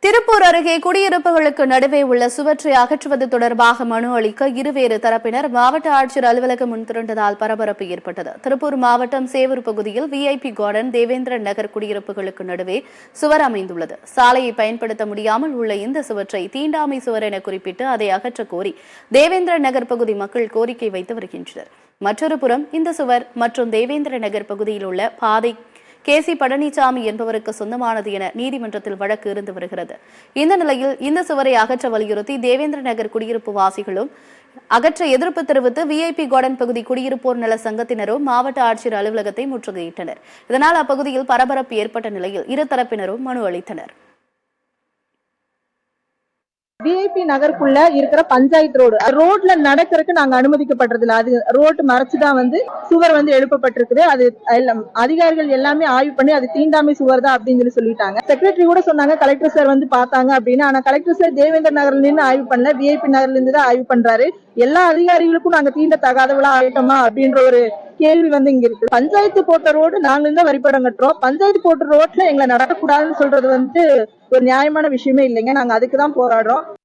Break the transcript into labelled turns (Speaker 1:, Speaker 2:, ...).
Speaker 1: திருப்பூர் அருகே குடியிருப்புகளுக்கு நடுவே உள்ள சுவற்றை அகற்றுவது தொடர்பாக மனு அளிக்க இருவேறு தரப்பினர் மாவட்ட ஆட்சியர் அலுவலகம் முன் திரண்டதால் பரபரப்பு ஏற்பட்டது. திருப்பூர் மாவட்டம் சேவூர் பகுதியில் விஐபி கார்டன் தேவேந்திரன் நகர் குடியிருப்புகளுக்கு நடுவே சுவர் அமைந்துள்ளது. சாலையை பயன்படுத்த முடியாமல் உள்ள இந்த சுவற்றை தீண்டாமை சுவர் என குறிப்பிட்டு அதை அகற்ற கோரி தேவேந்திரன் நகர் பகுதி மக்கள் கோரிக்கை வைத்து வருகின்றனர். மற்றொரு புறம் இந்த சுவர் மற்றும் தேவேந்திர நகர் பகுதியில் உள்ள பாதை கேசி பழனிசாமி என்பவருக்கு சொந்தமானது என நீதிமன்றத்தில் வழக்கு இருந்து வருகிறது. இந்த நிலையில் இந்த சுவரை அகற்ற வலியுறுத்தி தேவேந்திர நகர் குடியிருப்பு வாசிகளும் அகற்ற எதிர்ப்பு தெரிவித்து விஐபி கார்டன் பகுதி குடியிருப்போர் நல சங்கத்தினரும் மாவட்ட ஆட்சியர் அலுவலகத்தை முற்றுகையிட்டனர். இதனால் அப்பகுதியில் பரபரப்பு ஏற்பட்ட நிலையில் இருதரப்பினரும் மனு அளித்தனர்.
Speaker 2: விஐபி நகருக்குள்ள இருக்கிற பஞ்சாயத்து ரோட்ல நடக்கிறதுக்கு நாங்க அனுமதிக்கப்படுறது இல்ல. அது ரோட்டு மறைச்சுதான் சுவர் எழுப்பப்பட்டிருக்குது. அது அதிகாரிகள் எல்லாமே ஆய்வு பண்ணி அது தீண்டாமை சுவர் தான் அப்படின்னு சொல்லிட்டாங்க. செக்ரட்டரி கூட சொன்னாங்க கலெக்டர் சார் பார்த்தாங்க அப்படின்னு. ஆனா கலெக்டர் சார் தேவேந்திர நகர்ல இருந்து ஆய்வு பண்ணல, விஐபி நகர்ல இருந்து தான் ஆய்வு பண்றாரு. எல்லா அதிகாரிகளுக்கும் நாங்க தீண்ட தகாதவளா ஆயிட்டோமா அப்படின்ற ஒரு கேள்வி இங்க இருக்கு. பஞ்சாயத்து போட்ட ரோடு நாங்க தான் வரிப்படம் கட்டுறோம். பஞ்சாயத்து போட்ட ரோட்ல எங்களை நடக்கக்கூடாதுன்னு சொல்றது ஒரு நியாயமான விஷயமே இல்லைங்க. நாங்க அதுக்குதான் போராடுறோம்.